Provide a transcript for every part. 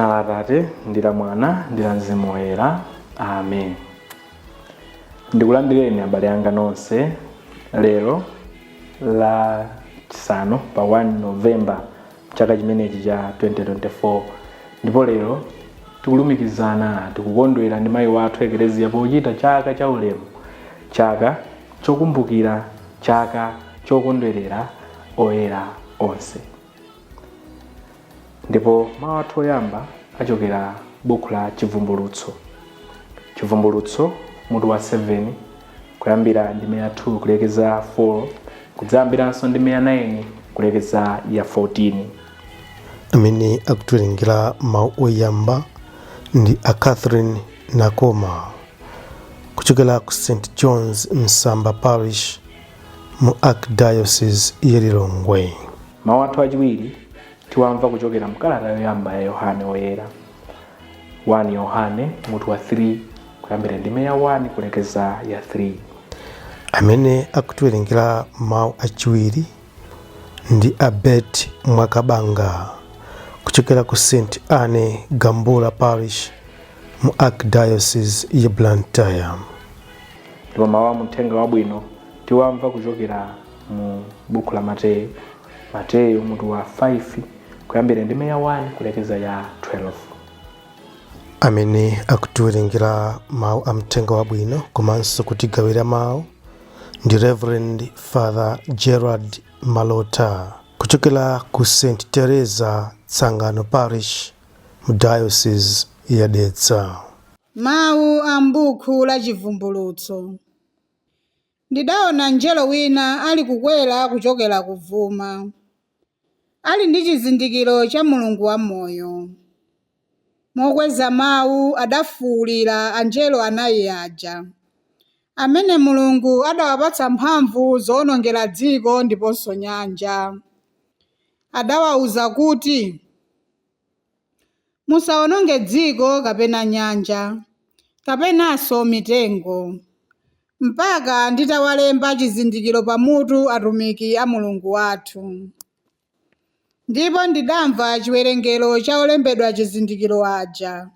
M'dzina la Atate ndi la Mwana ndi la Mzimu Oyera. Amen. Ndikulandireni abale anga nonse lero la chisanu pa 1 Novemba chaka chimenechi cha 2024. Ndipo lero tikulumikizana tikukondwera ndi mayi wathu Ekleziya pochita chaka cha ulemu, chaka chokumbukira, chaka chokondwerera oyera onse. Ndipo mawu athu oyamba achokera buku la Chivumbulutso mutu wa 7 kuyambira ndime ya 2 kulekeza 4 kudzayambiranso ndime ya 9 kulekeza ya 14. Amene akutiwerengera mawu oyamba ndi a Catherine Nakoma kuchokera ku St. John's Msamba Parish mu Archdiocese ya Lilongwe. Mawu athu achiwiri tiwamva kuchokera mkalata yoyamba ya Yohane Oyera, 1 Yohane mutu wa 3 kuyambira ndime ya 1 kulekeza ya 3. Amene akutiwerengera mawu achiwiri ndi Abet Mwakabanga kuchokera ku St. Anne Gambula Parish mu Archdiocese ya Blantyre. Ndipo mawu amuthenga wabwino tiwamva kuchokera mu buku la Mateyu mutu wa 5 kuyambira ndime ya 1 kulekeza ya 12. Amene akutiwerengera mawu amthenga wabwino komanso kutigawira mawu ndi Reverend Father Gerald Malota kuchokera ku St. Teresa Tsangano Parish mu Diocese ya Dedza. Mawu a m'buku la Chivumbulutso. Ndidaona mngelo wina ali kukwera kuchokera kuvuma, ali ndi chizindikiro cha Mulungu wamoyo. Mokweza mawu adafuwulira angelo anayi aja, amene Mulungu adawapatsa mphamvu zowonongera dziko ndiponso nyanja. Adawawuza kuti musawononge dziko kapena nyanja, kapenanso mitengo, mpaka nditawalemba chizindikiro pamutu atumiki a Mulungu wathu. Ndipo ndidamva chiwerengero cha olembedwa chizindikiro aja.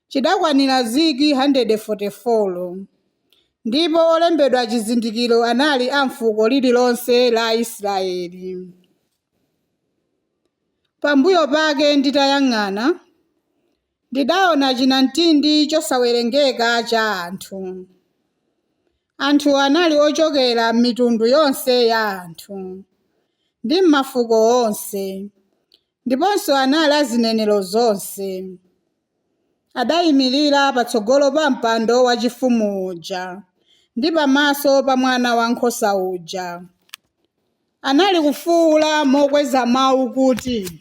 Chidakwanira 144. Ndipo olembedwa chizindikiro anali a fuko lililonse la Israeli. Pambuyo pake nditayang'ana, ndidaona chinamtindi chosawerengeka cha anthu. Anthu anali ochokera m'mitundu yonse ya anthu ndi m'mafuko onse, ndiponso anali azinenero zonse. Adayimirira patsogolo pa mpando wachifumu uja ndi pamaso pa mwana wankhosa uja. Anali kufuwula mokweza mawu kuti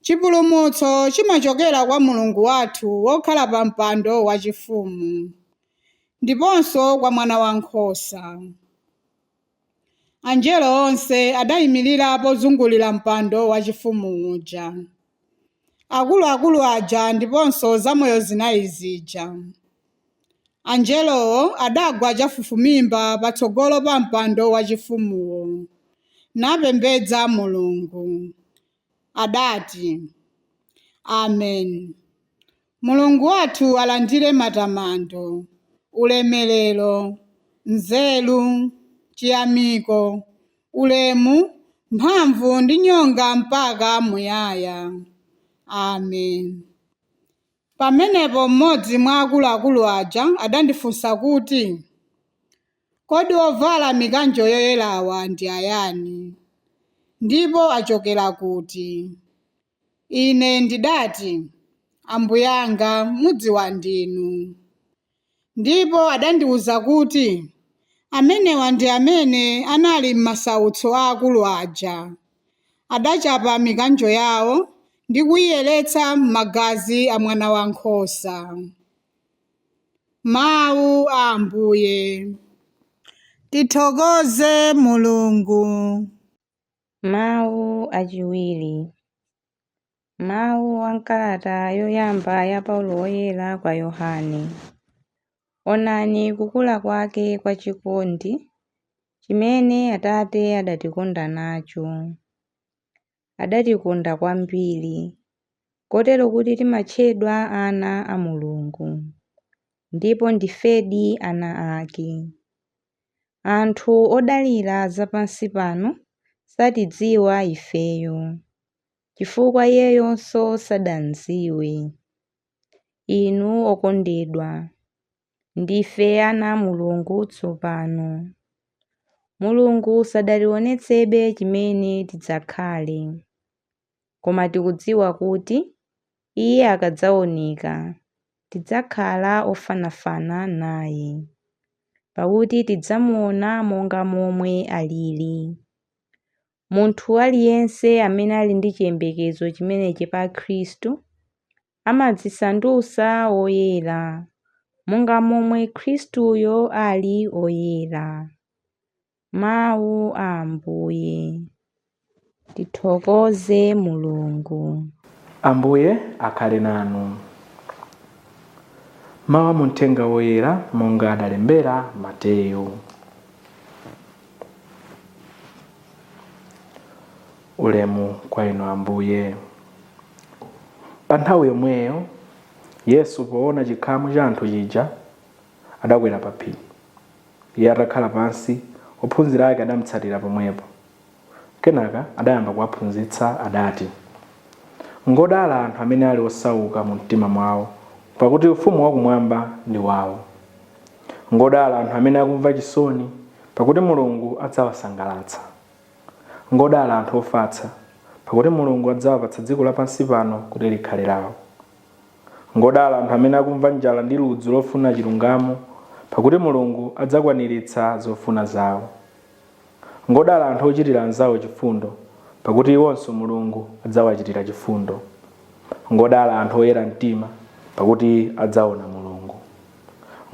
chipulumutso chimachokera kwa Mulungu wathu wokhala pa mpando wachifumu, ndiponso kwa mwana wankhosa. Angelo onse adayimirira pozungulira mpando wachifumu uja, akuluakulu aja ndiponso zamoyo zinayi zija. Angelowo adagwa chafufumimba patsogolo pa mpando wachifumuwo, napembedza Mulungu. Adati, Amen. Mulungu wathu alandire matamando, ulemerero, nzeru, chiyamiko, ulemu, mphamvu ndi nyonga mpaka muyaya. Amen. Pamenepo mmodzi mwa akuluakulu aja adandifunsa kuti, kodi ovala mikanjo yoyerawa ndi ayani? Ndipo achokera kuti? Ine ndidati, Ambuye anga, mudziwa ndinu. Ndipo adandiwuza kuti amenewa ndi amene anali m'masautso aakulu aja. Adachapa mikanjo yawo ndi kuyiyeretsa m'magazi a mwana wankhosa. Mawu a Ambuye. Tithokoze Mulungu. Mawu achiwiri. Mawu a nkalata yoyamba ya Paulo Oyera kwa Yohane. Onani kukula kwake kwa chikondi chimene Atate adatikonda nacho. Adatikonda kwambiri kotero kuti timatchedwa ana a Mulungu, ndipo ndifedi ana ake. Anthu odalira zapansi pano satidziwa ifeyo, chifukwa Iyeyonso sadandziwe. Inu okondedwa, ndife ana a Mulungu tsopano. Mulungu sadalionetsebe chimene tidzakhale, koma tikudziwa kuti Iye akadzaoneka tidzakhala ofanafana naye, pakuti tidzamuona monga momwe alili. Munthu aliyense amene ali ndi chiyembekezo chimenechi pa Khristu amadzisandutsa oyera, monga momwe Khristuyo ali oyera. Mawu a Ambuye. Tithokoze Mulungu. Ambuye akhale nanu. Mawu a Uthenga Woyera monga adalembera Mateyu. Ulemu kwa inu Ambuye. Pa nthawi yomweyo Yesu poona chikhamu cha anthu chija adakwera pa phiri. Iye atakhala pansi, ophunzira ake adamutsatira pomwepo. Kenaka adayamba kuwaphunzitsa adati, ngodala anthu amene ali osauka mu mtima mwawo, pakuti ufumu wakumwamba ndi wawo. Ngodala anthu amene akumva chisoni, pakuti Mulungu adzawasangalatsa. Ngodala anthu ofatsa, pakuti Mulungu adzawapatsa dziko lapansi pano kuti likhale lawo. Ngodala anthu amene akumva njala ndi ludzu lofuna chilungamo, pakuti Mulungu adzakwaniritsa zofuna zawo. Ngodala anthu ochitira anzawo chifundo, pakuti iwonso Mulungu adzawachitira chifundo. Ngodala anthu oyera mtima, pakuti adzaona Mulungu.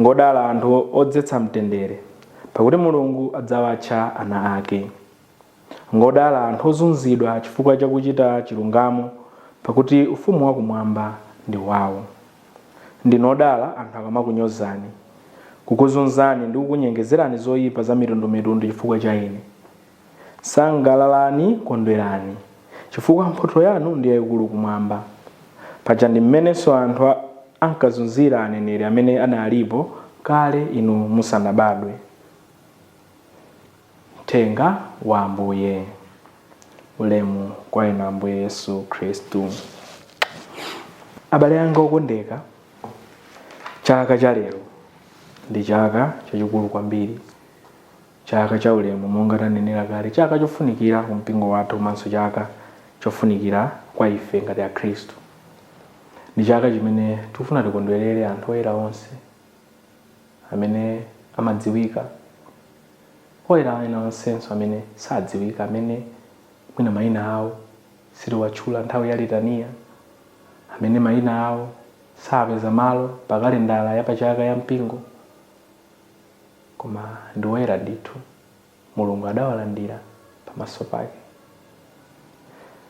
Ngodala anthu odzetsa mtendere, pakuti Mulungu adzawatcha ana ake. Ngodala anthu ozunzidwa chifukwa cha kuchita chilungamo, pakuti ufumu wakumwamba ndi wawo. Ndinodala anthu akamakunyozani, kukuzunzani ndi kukunyengezerani zoyipa za mitundumitundu chifukwa cha Ine. Sangalalani, kondwerani, chifukwa mphotho yanu ndi yayikulu kumwamba. Paja ndi mmenenso anthu ankazunzira aneneri amene analipo kale inu musanabadwe. Uthenga wa Ambuye. Ulemu kwa inu Ambuye Yesu Khristu. Abale anga okondeka, chaka cha lero ndi chaka chachikulu kwambiri, chaka cha ulemu monga tanenera kale, chaka chofunikira ku mpingo wathu komanso chaka chofunikira kwa ife ngati a Khristu. Ndi chaka chimene tikufuna tikondwerere anthu oyera onse amene amadziwika, oyera ena onsenso amene sadziwika, amene mwina mayina awo sitiwatchula nthawi ya litaniya, amene mayina awo sapeza malo pa kalendala ya pachaka ya mpingo, koma ndi oyera ndithu, Mulungu adawalandira pamaso pake.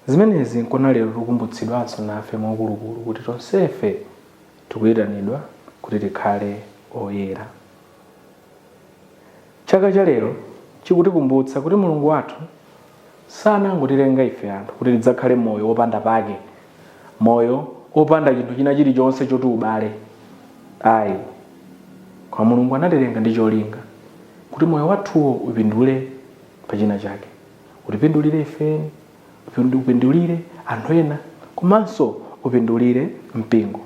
Zimenezi nkona lero tikumbutsidwanso nafe mwakulukulu kuti tonsefe tikuyitanidwa kuti tikhale oyera. Chaka cha lero chikutikumbutsa kuti Mulungu wathu sanangotilenga ife anthu kuti tidzakhale moyo wopanda pake, moyo wopanda chinthu china chilichonse choti ubale. Ayi, kwa Mulungu anatilenga ndi cholinga kuti moyo wathuwo upindule pachina chake, utipindulire ifeni, upindulire anthu ena, komanso upindulire mpingo.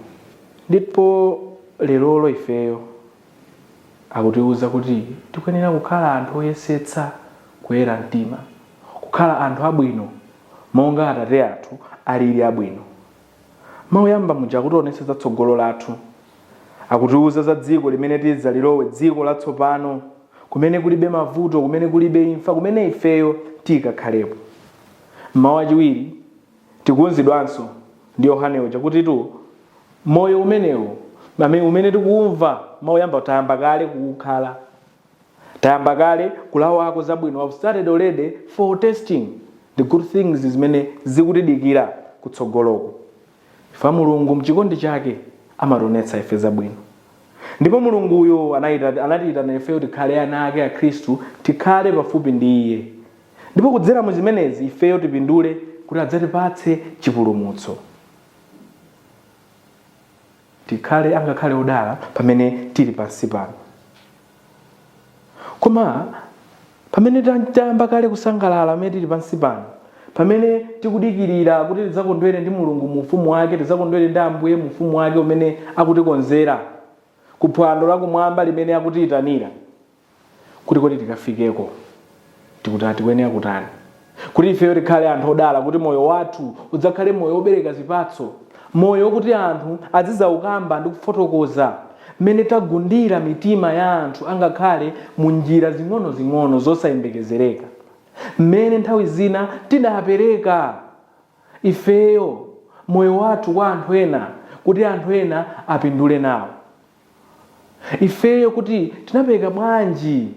Ndipo lerolo ifeyo akutiuza kuti tikuyenera kukhala anthu oyesetsa kuyera mtima, kukhala anthu abwino monga Atate athu alili abwino. Mauyamba muja kutionetsa tsogolo lathu, akutiuza za dziko limene tidzalilowe, dziko latsopano kumene kulibe mavuto, kumene kulibe imfa, kumene ifeyo tikakhalepo. Mawu achiwiri tikuwuzidwanso ndi Yohane uja kuti moyo umenewu umene tikumva mauyamba tayamba kale kukhala, tayamba kale kulawako zabwino. I've started already for testing the good things zimene zikutidikira kutsogoloko. Ifa Mulungu mchikondi chake amatonetsa ife zabwino. Ndipo Mulungu uyo anatiyitana ife tikhale ana ake a Khristu, tikhale pafupi ndi Iye. Ndipo kudzera mu zimenezi ifeyo tipindule kuti adzatipatse chipulumutso. tikhale angakhale odala pamene tili pansi pano. Koma pamene tayamba kale kusangalala pamene tili pansi pano, pamene tikudikirira kuti tidzakondwere ndi Mulungu mu ufumu wake, tidzakondwere ndi Ambuye mu ufumu wake umene akutikonzera ku phwando lakumwamba limene akutiyitanira, kuti kodi tikafikeko tikuti tikuyenera kutani, kuti ifeyo tikhale anthu odala, kuti moyo wathu udzakhale moyo obereka zipatso, moyo wokuti anthu azizaukamba ndi kufotokoza mmene tagundira mitima ya anthu angakhale mu njira zing'ono zosayembekezereka, mmene nthawi zina tidapereka ifeyo moyo wathu kwa anthu ena kuti anthu ena apindule nawo. Ifeyo kuti tinapereka bwanji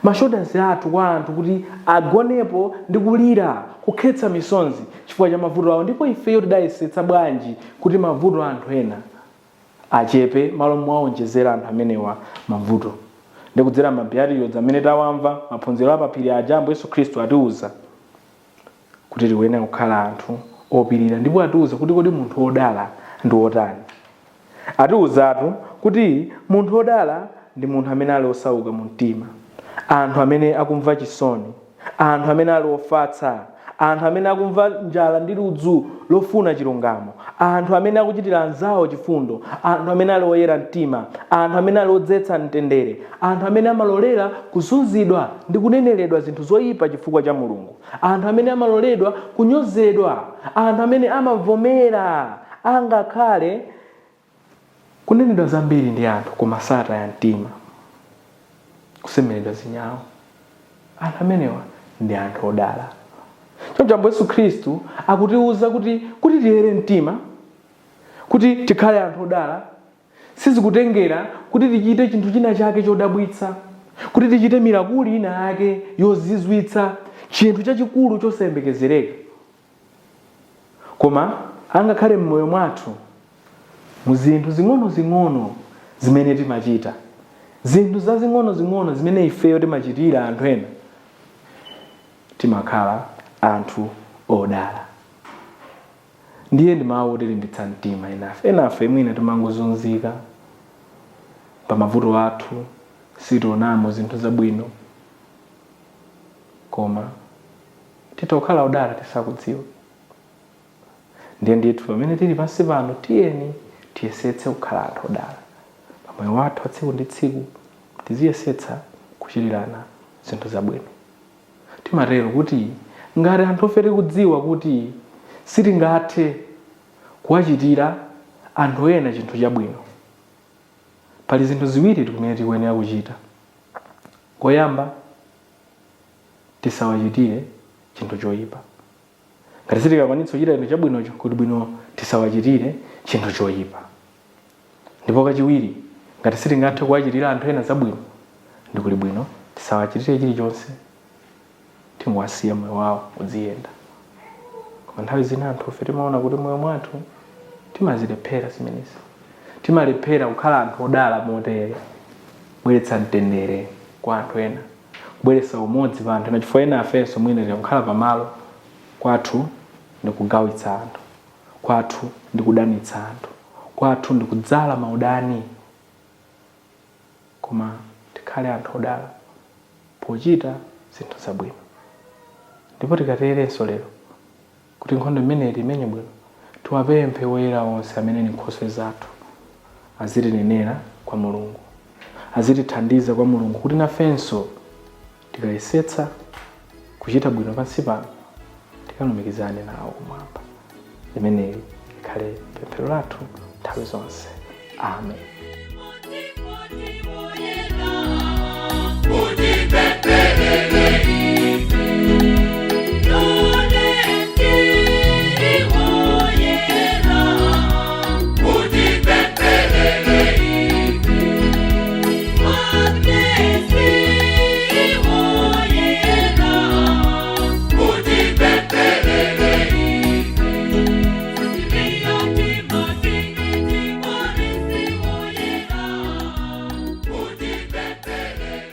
mashodansi athu kwa anthu kuti agonepo ndi kulira, kukhetsa misonzi chifukwa cha mavuto awo, ndipo ifeyo tidayesetsa bwanji kuti mavuto a anthu ena achepe malo mwaonjezera anthu amenewa mavuto. Ndi kudzera mabiyariyo amene tawamva maphunziro apapiri aja Ambuye Yesu Khristu atiuza kuti tiyenera kukhala anthu opirira, ndipo atiuza kuti kodi munthu odala ndi otani. Atiuzatu kuti munthu odala ndi munthu amene ali osauka mu mtima, anthu amene akumva chisoni, anthu amene ali ofatsa, anthu amene akumva njala ndi ludzu lofuna chilungamo, anthu amene akuchitira anzawo chifundo, anthu amene ali oyera mtima, anthu amene ali odzetsa mtendere, anthu amene amalolera kuzunzidwa ndi kuneneredwa zinthu zoyipa chifukwa cha Mulungu, anthu amene amaloledwa kunyozedwa, anthu amene amavomera angakhale kunenedwa zambiri ndi anthu koma sataya mtima, kusemeredwa zinyawo. Anthu amenewa ndi anthu odala. Choncho Ambuye Yesu Khristu akutiuza kuti tiyere mtima, kuti tikhale anthu odala, sizikutengera kuti tichite chinthu china chake chodabwitsa, kuti tichite mirakuli ina yake yozizwitsa, chinthu chachikulu chosayembekezereka. Koma angakhale mmoyo mwathu mu zinthu zing'ono zimene timachita, zinthu zazing'ono zimene ifeyo timachitira anthu ena, timakhala anthu odala. Ndiye ndi mawu otilimbitsa mtima enafe mwina timangozunzika pa mavuto athu, sitionamo zinthu zabwino, koma titokhala odala tisakudziwa. Ndiye ndithu pamene tili pansi pano tiyeni tiyesetse kukhala anthu odala. Pamoyo wathu tsiku ndi tsiku tiziyesetsa kuchitirana zinthu zabwino. Timatero kuti ngati anthu ofe tikudziwa kuti sitingathe kuwachitira anthu ena chinthu chabwino, pali zinthu ziwiri tikumene tikuyenera kuchita. Koyamba, tisawachitire chinthu choyipa. Ngati sitikakwanitsa kuchita chinthu chabwinocho, kuti bwino tisawachitire chinthu choyipa. Ndipo kachiwiri, ngati sitingathe kuwachitira anthu ena zabwino, ndikuli bwino tisawachitire chilichonse, tingowasiya moyo wawo uziyenda. Koma nthawi zina anthu ofe timaona kuti moyo mwathu timazilephera zimenezi, timalephera kukhala anthu odala motere, kubweretsa mtendere kwa anthu ena, kubweretsa umodzi pa anthu ena. Chifukwa ena afenso mwina tikakhala pamalo kwathu ndi kugawitsa anthu, kwathu ndi kudanitsa anthu, kwathu ndi kudzala maudani. Koma tikhale anthu odala pochita zinthu zabwino. Ndipo tikaterenso lero kuti nkhondo imeneyi imenye bwino, tiwapemphe Oyera onse amene ni nkhoswe zathu, azitinenera kwa Mulungu, azitithandiza kwa Mulungu, kuti nafenso tikayesetsa kuchita bwino pansi pano tikalumikizane nawo kumwamba. Imeneyi ikhale pemphero lathu nthawi zonse. Amen.